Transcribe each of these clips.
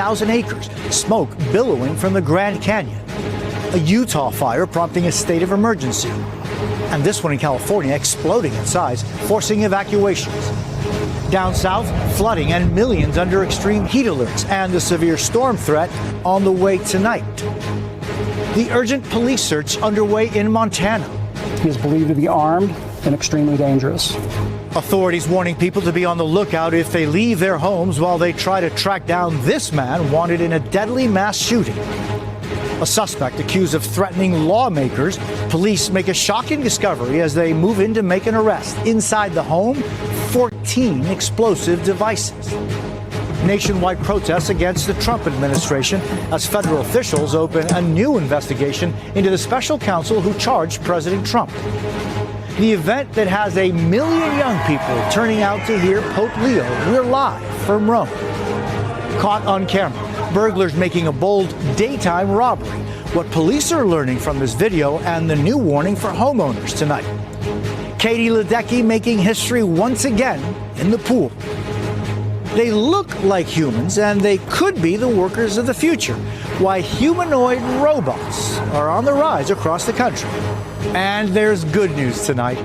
100,000 acres, smoke billowing from the Grand Canyon. A Utah fire prompting a state of emergency. And this one in California exploding in size, forcing evacuations. Down south, flooding and millions under extreme heat alerts and a severe storm threat on the way tonight. The urgent police search underway in Montana. He is believed to be armed and extremely dangerous. Authorities warning people to be on the lookout if they leave their homes while they try to track down this man wanted in a deadly mass shooting. A suspect accused of threatening lawmakers. Police make a shocking discovery as they move in to make an arrest. Inside the home, 14 explosive devices. Nationwide protests against the Trump administration as federal officials open a new investigation into the special counsel who charged President Trump. The event that has 1 million young people turning out to hear Pope Leo. We're live from Rome. Caught on camera. Burglars making a bold daytime robbery. What police are learning from this video and the new warning for homeowners tonight. Katie Ledecky making history once again in the pool. They look like humans and they could be the workers of the future. Why humanoid robots are on the rise across the country. And there's good news tonight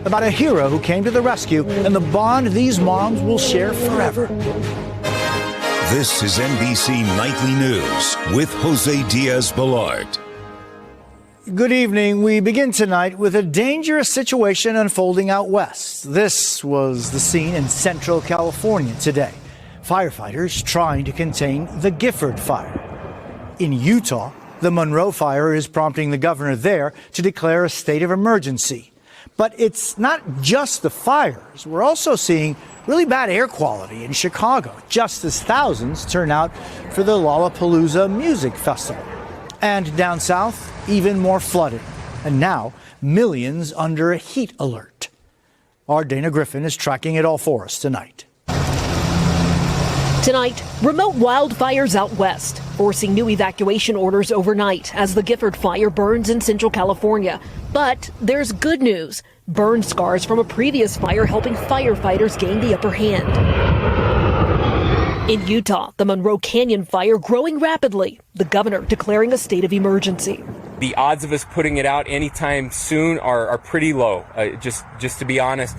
about a hero who came to the rescue and the bond these moms will share forever. This is NBC Nightly News with Jose Diaz-Balart. Good evening. We begin tonight with a dangerous situation unfolding out west. This was the scene in Central California today. Firefighters trying to contain the Gifford fire. In Utah, the Monroe fire is prompting the governor there to declare a state of emergency. But it's not just the fires. We're also seeing really bad air quality in Chicago, just as thousands turn out for the Lollapalooza Music Festival. And down south, even more flooding. And now, millions under a heat alert. Our Dana Griffin is tracking it all for us tonight. Tonight, remote wildfires out west, forcing new evacuation orders overnight as the Gifford fire burns in Central California. But there's good news. Burn scars from a previous fire helping firefighters gain the upper hand. In Utah, the Monroe Canyon fire growing rapidly, the governor declaring a state of emergency. The odds of us putting it out anytime soon are pretty low, just to be honest.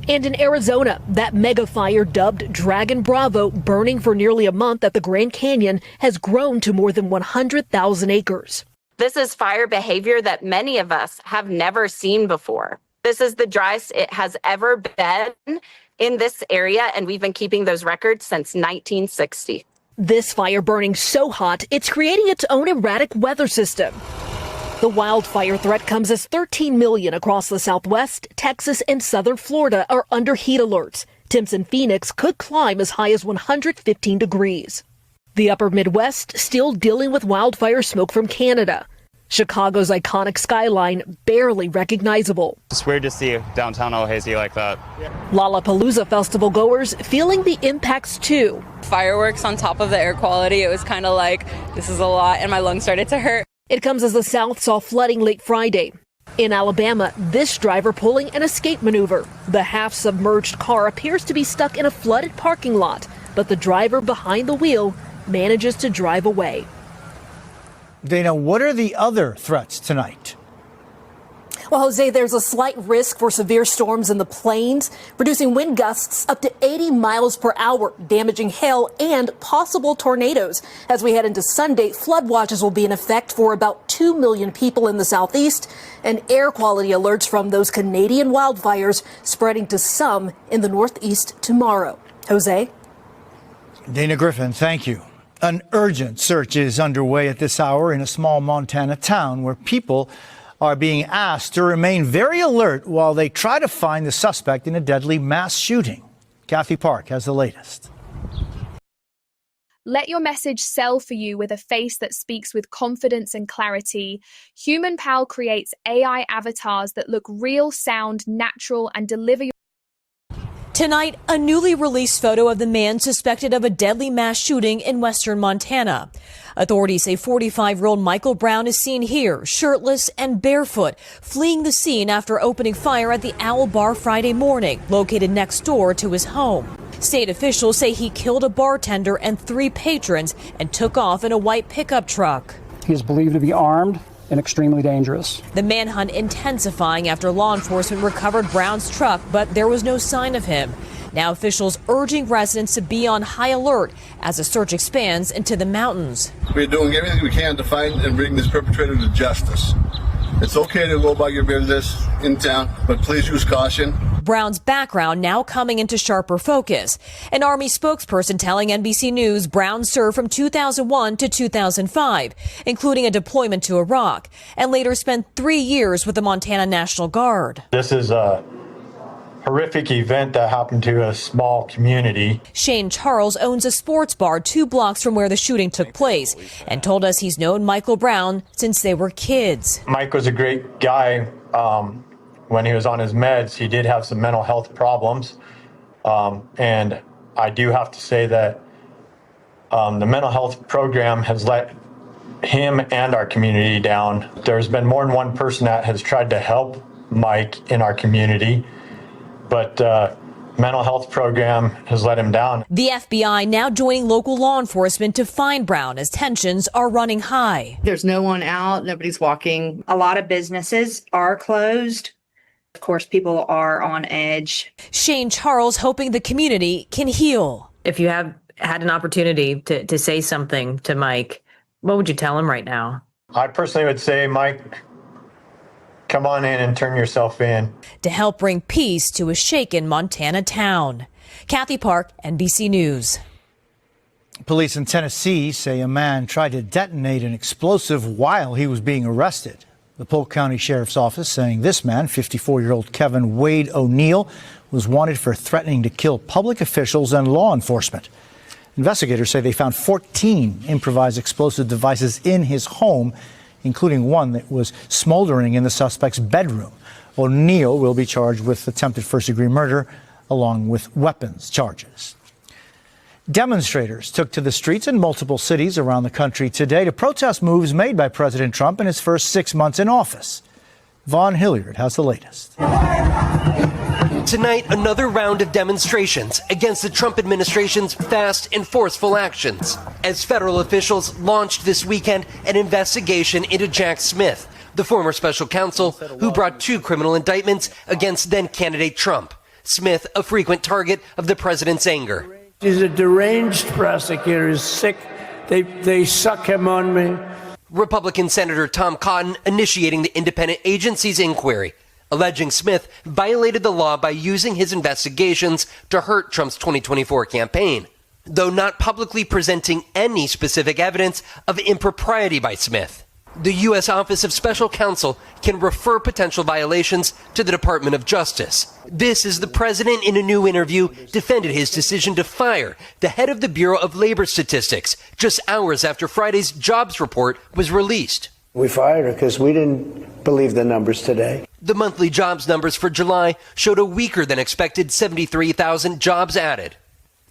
And in Arizona, that mega fire dubbed Dragon Bravo, burning for nearly a month at the Grand Canyon, has grown to more than 100,000 acres. This is fire behavior that many of us have never seen before. This is the driest it has ever been in this area, and we've been keeping those records since 1960. This fire burning so hot, it's creating its own erratic weather system. The wildfire threat comes as 13 million across the Southwest, Texas, and southern Florida are under heat alerts. Temps in Phoenix could climb as high as 115 degrees. The upper Midwest still dealing with wildfire smoke from Canada. Chicago's iconic skyline barely recognizable. It's weird to see downtown all hazy like that. Lollapalooza festival goers feeling the impacts too. Fireworks on top of the air quality, it was kind of like, this is a lot, and my lungs started to hurt. It comes as the South saw flooding late Friday. In Alabama, this driver pulling an escape maneuver. The half-submerged car appears to be stuck in a flooded parking lot, but the driver behind the wheel manages to drive away. Dana, what are the other threats tonight? Well, Jose, there's a slight risk for severe storms in the plains, producing wind gusts up to 80 miles per hour, damaging hail and possible tornadoes. As we head into Sunday, flood watches will be in effect for about 2 million people in the southeast, and air quality alerts from those Canadian wildfires spreading to some in the northeast tomorrow. Jose? Dana Griffin, thank you. An urgent search is underway at this hour in a small Montana town where people are being asked to remain very alert while they try to find the suspect in a deadly mass shooting. Kathy Park has the latest. Let your message sell for you with a face that speaks with confidence and clarity. HumanPal creates AI avatars that look real, sound natural, and deliver your... Tonight, a newly released photo of the man suspected of a deadly mass shooting in western Montana. Authorities say 45-year-old Michael Brown is seen here, shirtless and barefoot, fleeing the scene after opening fire at the Owl Bar Friday morning, located next door to his home. State officials say he killed a bartender and 3 patrons and took off in a white pickup truck. He is believed to be armed and extremely dangerous. The manhunt intensifying after law enforcement recovered Brown's truck, but there was no sign of him. Now officials urging residents to be on high alert as the search expands into the mountains. We're doing everything we can to find and bring this perpetrator to justice. It's okay to go about your business in town, but please use caution. Brown's background now coming into sharper focus. An Army spokesperson telling NBC News Brown served from 2001 to 2005, including a deployment to Iraq, and later spent 3 years with the Montana National Guard. This is a horrific event that happened to a small community. Shane Charles owns a sports bar 2 blocks from where the shooting took place and told us he's known Michael Brown since they were kids. Mike was a great guy. When he was on his meds, he did have some mental health problems. And I do have to say that the mental health program has let him and our community down. There's been more than one person that has tried to help Mike in our community, but mental health program has let him down. The FBI now joining local law enforcement to find Brown as tensions are running high. There's no one out, nobody's walking. A lot of businesses are closed. Of course, people are on edge. Shane Charles hoping the community can heal. If you have had an opportunity to say something to Mike, what would you tell him right now? I personally would say, Mike, come on in and turn yourself in. To help bring peace to a shaken Montana town. Kathy Park, NBC News. Police in Tennessee say a man tried to detonate an explosive while he was being arrested. The Polk County Sheriff's Office saying this man, 54-year-old Kevin Wade O'Neill, was wanted for threatening to kill public officials and law enforcement. Investigators say they found 14 improvised explosive devices in his home, including one that was smoldering in the suspect's bedroom. O'Neill will be charged with attempted first-degree murder, along with weapons charges. Demonstrators took to the streets in multiple cities around the country today to protest moves made by President Trump in his first 6 months in office. Vaughn Hilliard has the latest. Tonight, another round of demonstrations against the Trump administration's fast and forceful actions, as federal officials launched this weekend an investigation into Jack Smith, the former special counsel who brought 2 criminal indictments against then-candidate Trump. Smith, a frequent target of the president's anger. He's a deranged prosecutor. He's sick. They suck him on me. Republican Senator Tom Cotton initiating the independent agency's inquiry, alleging Smith violated the law by using his investigations to hurt Trump's 2024 campaign, though not publicly presenting any specific evidence of impropriety by Smith. The U.S. Office of Special Counsel can refer potential violations to the Department of Justice. This is the president in a new interview defended his decision to fire the head of the Bureau of Labor Statistics just hours after Friday's jobs report was released. We fired her because we didn't believe the numbers today. The monthly jobs numbers for July showed a weaker than expected 73,000 jobs added.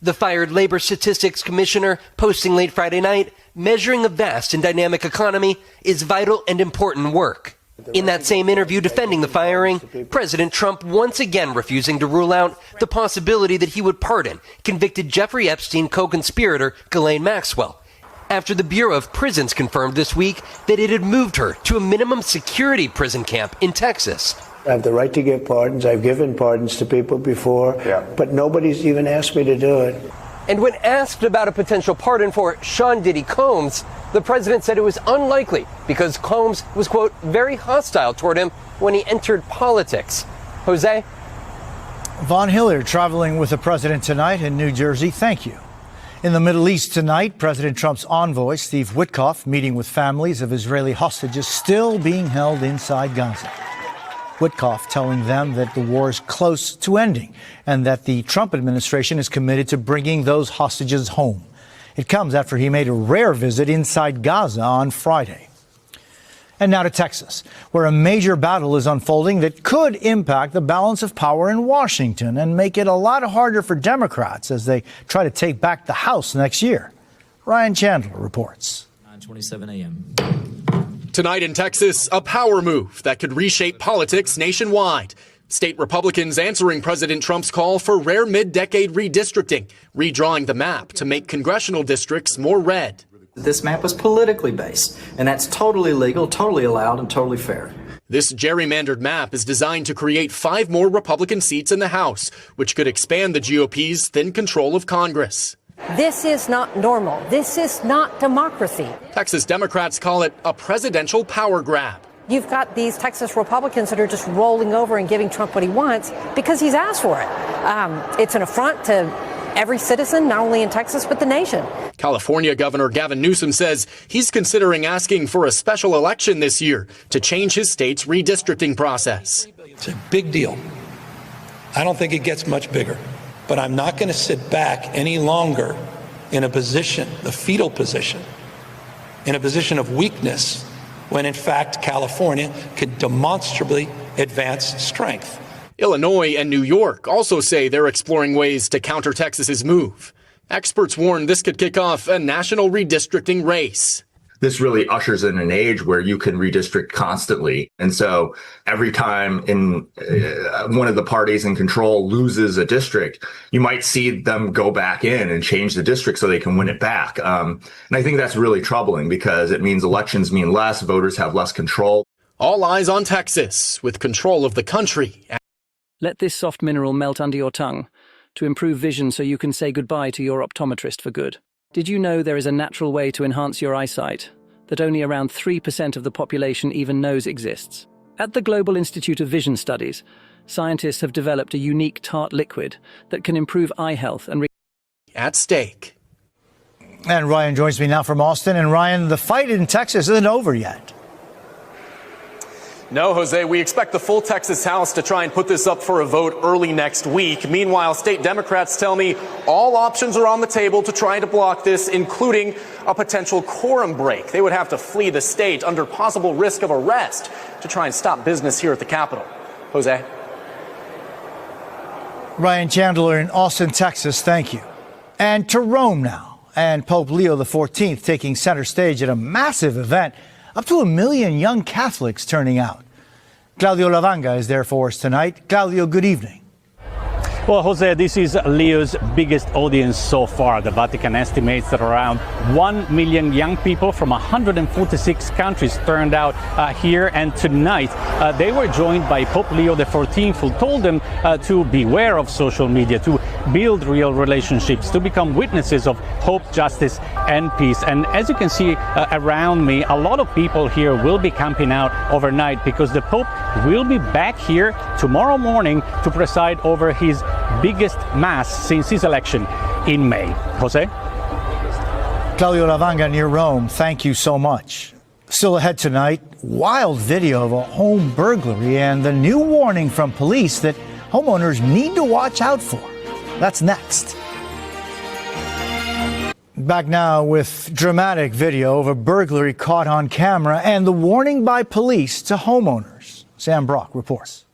The fired Labor Statistics Commissioner posting late Friday night, measuring a vast and dynamic economy is vital and important work. In that same interview defending the firing, President Trump once again refusing to rule out the possibility that he would pardon convicted Jeffrey Epstein co-conspirator Ghislaine Maxwell, after the Bureau of Prisons confirmed this week that it had moved her to a minimum security prison camp in Texas. I have the right to give pardons. I've given pardons to people before, but nobody's even asked me to do it. And when asked about a potential pardon for Sean Diddy Combs, the president said it was unlikely because Combs was, quote, very hostile toward him when he entered politics. Jose? Vaughn Hilliard traveling with the president tonight in New Jersey. Thank you. In the Middle East tonight, President Trump's envoy, Steve Witkoff, meeting with families of Israeli hostages still being held inside Gaza. Witkoff telling them that the war is close to ending and that the Trump administration is committed to bringing those hostages home. It comes after he made a rare visit inside Gaza on Friday. And now to Texas, where a major battle is unfolding that could impact the balance of power in Washington and make it a lot harder for Democrats as they try to take back the House next year. Ryan Chandler reports. 9:27 a.m. Tonight in Texas, a power move that could reshape politics nationwide. State Republicans answering President Trump's call for rare mid-decade redistricting, redrawing the map to make congressional districts more red. This map was politically based, and that's totally legal, totally allowed, and totally fair. This gerrymandered map is designed to create 5 more Republican seats in the House, which could expand the GOP's thin control of Congress. This is not normal. This is not democracy. Texas Democrats call it a presidential power grab. You've got these Texas Republicans that are just rolling over and giving Trump what he wants because he's asked for it. It's an affront to every citizen, not only in Texas, but the nation. California Governor Gavin Newsom says he's considering asking for a special election this year to change his state's redistricting process. It's a big deal. I don't think it gets much bigger, but I'm not going to sit back any longer in a position, the fetal position, in a position of weakness, when in fact California could demonstrably advance strength. Illinois and New York also say they're exploring ways to counter Texas's move. Experts warn this could kick off a national redistricting race. This really ushers in an age where you can redistrict constantly. And so every time one of the parties in control loses a district, you might see them go back in and change the district so they can win it back. And I think that's really troubling because it means elections mean less, voters have less control. All eyes on Texas with control of the country. Let this soft mineral melt under your tongue to improve vision so you can say goodbye to your optometrist for good. Did you know there is a natural way to enhance your eyesight that only around 3% of the population even knows exists? At the Global Institute of Vision Studies, scientists have developed a unique tart liquid that can improve eye health and at stake. And Ryan joins me now from Austin. And Ryan, the fight in Texas isn't over yet. No, Jose, we expect the full Texas House to try and put this up for a vote early next week. Meanwhile, state Democrats tell me all options are on the table to try to block this, including a potential quorum break. They would have to flee the state under possible risk of arrest to try and stop business here at the Capitol. Jose. Ryan Chandler in Austin, Texas, thank you. And to Rome now, and Pope Leo XIV taking center stage at a massive event. Up to 1 million young Catholics turning out. Claudio Lavanga is there for us tonight. Claudio, good evening. Well, Jose, this is Leo's biggest audience so far. The Vatican estimates that around 1 million young people from 146 countries turned out here. And tonight, they were joined by Pope Leo XIV, who told them to beware of social media, to build real relationships, to become witnesses of hope, justice, and peace. And as you can see around me, a lot of people here will be camping out overnight because the Pope will be back here tomorrow morning to preside over his biggest mass since his election in May. Jose? Claudio Lavanga near Rome, thank you so much. Still ahead tonight, wild video of a home burglary and the new warning from police that homeowners need to watch out for. That's next. Back now with dramatic video of a burglary caught on camera and the warning by police to homeowners. Sam Brock reports.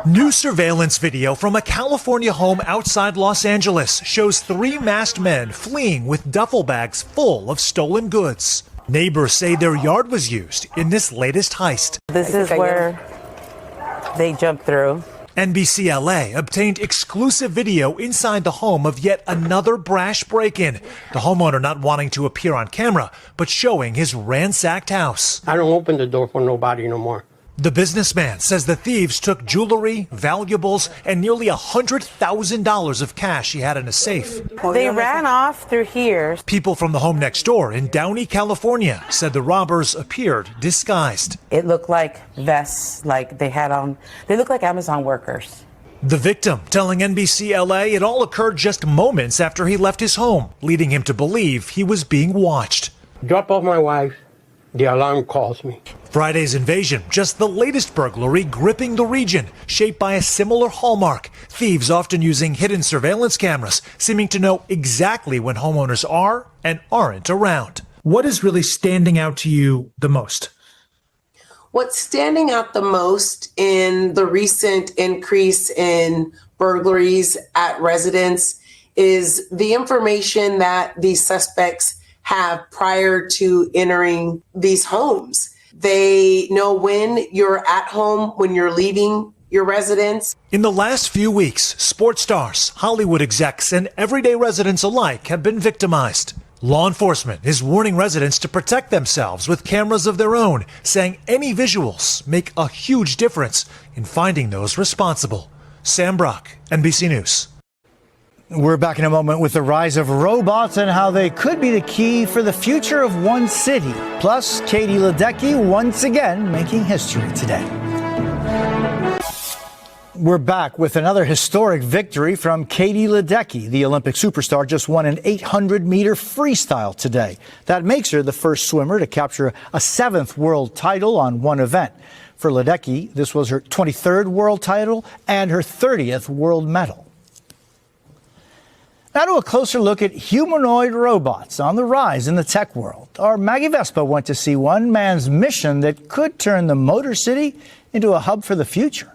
New surveillance video from a California home outside Los Angeles shows 3 masked men fleeing with duffel bags full of stolen goods. Neighbors say their yard was used in this latest heist. This is where they jumped through. NBC LA obtained exclusive video inside the home of yet another brash break-in. The homeowner not wanting to appear on camera, but showing his ransacked house. I don't open the door for nobody no more. The businessman says the thieves took jewelry, valuables, and nearly $100,000 of cash he had in a safe. They ran off through here. People from the home next door in Downey, California, said the robbers appeared disguised. It looked like vests, like they had on. They looked like Amazon workers. The victim telling NBC LA it all occurred just moments after he left his home, leading him to believe he was being watched. Drop off my wife. The alarm calls me. Friday's invasion, just the latest burglary gripping the region, shaped by a similar hallmark. Thieves often using hidden surveillance cameras, seeming to know exactly when homeowners are and aren't around. What is really standing out to you the most? What's standing out the most in the recent increase in burglaries at residents is the information that these suspects have prior to entering these homes. They know when you're at home, when you're leaving your residents. In the last few weeks, sports stars, Hollywood execs, and everyday residents alike have been victimized. Law enforcement is warning residents to protect themselves with cameras of their own, saying any visuals make a huge difference in finding those responsible. Sam Brock, NBC News. We're back in a moment with the rise of robots and how they could be the key for the future of one city. Plus, Katie Ledecky once again making history today. We're back with another historic victory from Katie Ledecky. The Olympic superstar just won an 800-meter freestyle today. That makes her the first swimmer to capture a 7th world title on one event. For Ledecky, this was her 23rd world title and her 30th world medal. Now to a closer look at humanoid robots on the rise in the tech world. Our Maggie Vespa went to see one man's mission that could turn the Motor City into a hub for the future.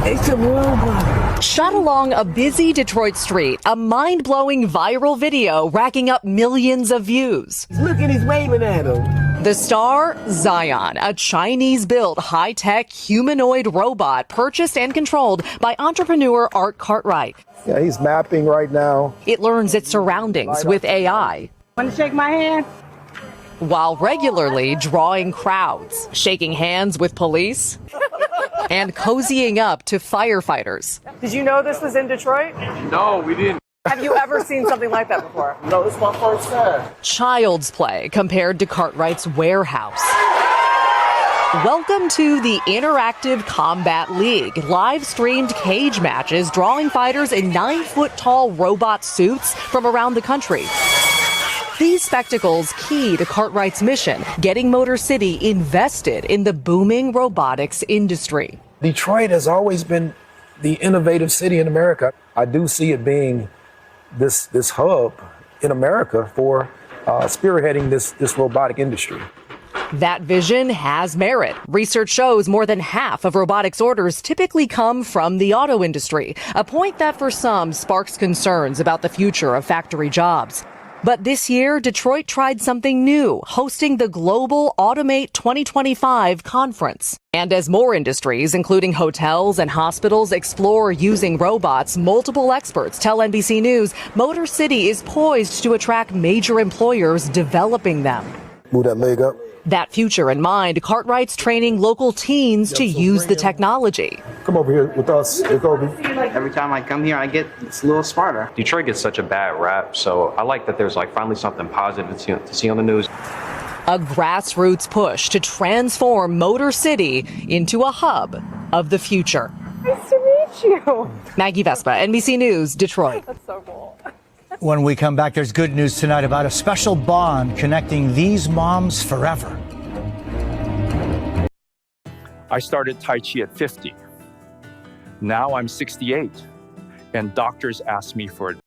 It's a robot. Shot along a busy Detroit street, a mind-blowing viral video racking up millions of views. Look at he's waving at him. The star, Zion, a Chinese-built high-tech humanoid robot purchased and controlled by entrepreneur Art Cartwright. Yeah, he's mapping right now. It learns its surroundings with AI. Want to shake my hand? While regularly drawing crowds, shaking hands with police, and cozying up to firefighters. Did you know this was in Detroit? No, we didn't. Have you ever seen something like that before? No, it's my first time. Child's play compared to Cartwright's warehouse. Welcome to the Interactive Combat League, live-streamed cage matches drawing fighters in 9-foot-tall robot suits from around the country. These spectacles key to Cartwright's mission, getting Motor City invested in the booming robotics industry. Detroit has always been the innovative city in America. I do see it being this hub in America for spearheading this robotic industry. That vision has merit. Research shows more than half of robotics orders typically come from the auto industry, a point that for some sparks concerns about the future of factory jobs. But this year, Detroit tried something new, hosting the Global Automate 2025 conference. And as more industries, including hotels and hospitals, explore using robots, multiple experts tell NBC News Motor City is poised to attract major employers developing them. Move that leg up. That future in mind, Cartwright's training local teens to use the technology. Come over here with us, Jacoby. Every time I come here, I get a little smarter. Detroit gets such a bad rap, so I like that there's finally something positive to see on the news. A grassroots push to transform Motor City into a hub of the future. Nice to meet you. Maggie Vespa, NBC News, Detroit. That's so cool. When we come back, there's good news tonight about a special bond connecting these moms forever. I started Tai Chi at 50. Now I'm 68, and doctors ask me for it.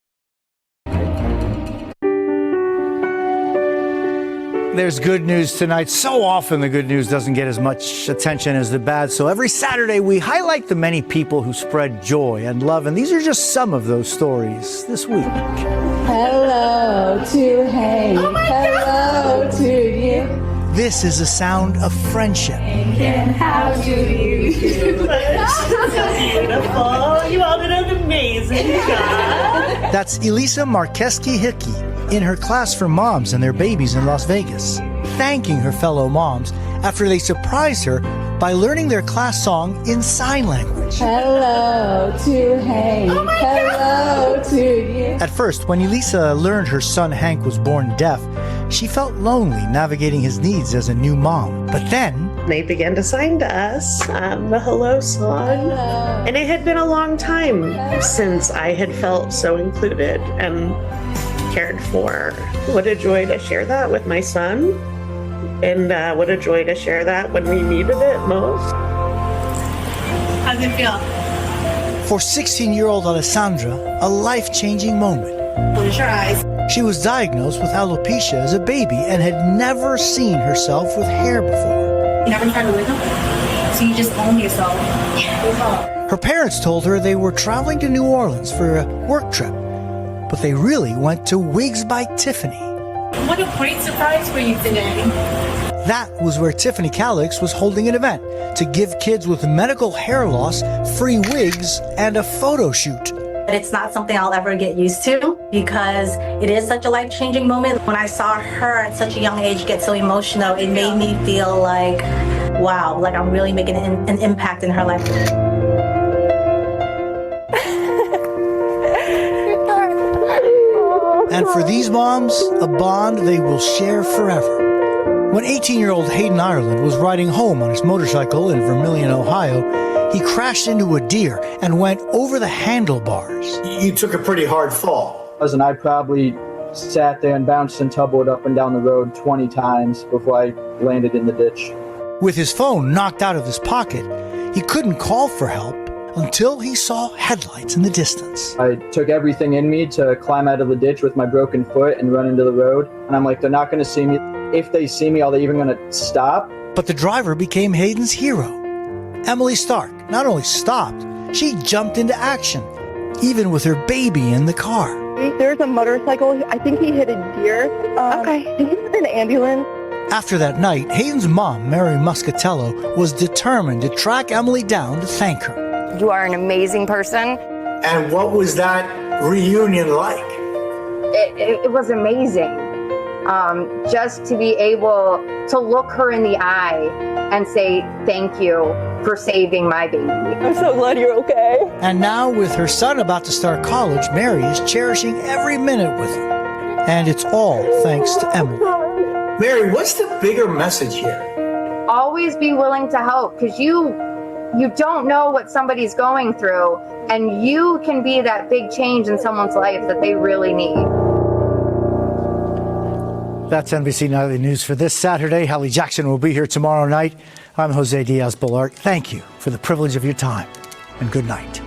There's good news tonight. So often the good news doesn't get as much attention as the bad. So every Saturday we highlight the many people who spread joy and love. And these are just some of those stories this week. Hello to hey, hello to you. This is a sound of friendship. And how do you do? Beautiful. You all did an amazing job. That's Elisa Marquesky Hickey in her class for moms and their babies in Las Vegas, thanking her fellow moms after they surprised her by learning their class song in sign language. Hello to hey, hello to you. At first, when Elisa learned her son Hank was born deaf, she felt lonely navigating his needs as a new mom. But then they began to sing to us the Hello song. Hello. And it had been a long time since I had felt so included and cared for. What a joy to share that with my son. And what a joy to share that when we needed it most. How's it feel? For 16-year-old Alessandra, a life-changing moment. Close your eyes. She was diagnosed with alopecia as a baby and had never seen herself with hair before. You never tried to wiggle? So you just own yourself. Yeah. Her parents told her they were traveling to New Orleans for a work trip, but they really went to Wigs by Tiffany. What a great surprise for you today. That was where Tiffany Calix was holding an event to give kids with medical hair loss free wigs and a photo shoot. But it's not something I'll ever get used to because it is such a life-changing moment. When I saw her at such a young age get so emotional, it made me feel like, wow, like I'm really making an impact in her life. And for these moms, a bond they will share forever. When 18-year-old Hayden Ireland was riding home on his motorcycle in Vermilion, Ohio, he crashed into a deer and went over the handlebars. You took a pretty hard fall. And I probably sat there and bounced and tumbled up and down the road 20 times before I landed in the ditch. With his phone knocked out of his pocket, he couldn't call for help until he saw headlights in the distance. I took everything in me to climb out of the ditch with my broken foot and run into the road. And I'm like, they're not going to see me. If they see me, are they even going to stop? But the driver became Hayden's hero. Emily Stark not only stopped, she jumped into action, even with her baby in the car. There's a motorcycle. I think he hit a deer. Okay. He's in an ambulance. After that night, Hayden's mom, Mary Muscatello, was determined to track Emily down to thank her. You are an amazing person. And what was that reunion like? It was amazing. Just to be able to look her in the eye and say thank you for saving my baby. I'm so glad you're okay. And now, with her son about to start college, Mary is cherishing every minute with him. And it's all thanks to Emily. Mary, what's the bigger message here? Always be willing to help, because you don't know what somebody's going through, and you can be that big change in someone's life that they really need. That's NBC Nightly News for this Saturday. Hallie Jackson will be here tomorrow night. I'm Jose Diaz-Balart. Thank you for the privilege of your time, and good night.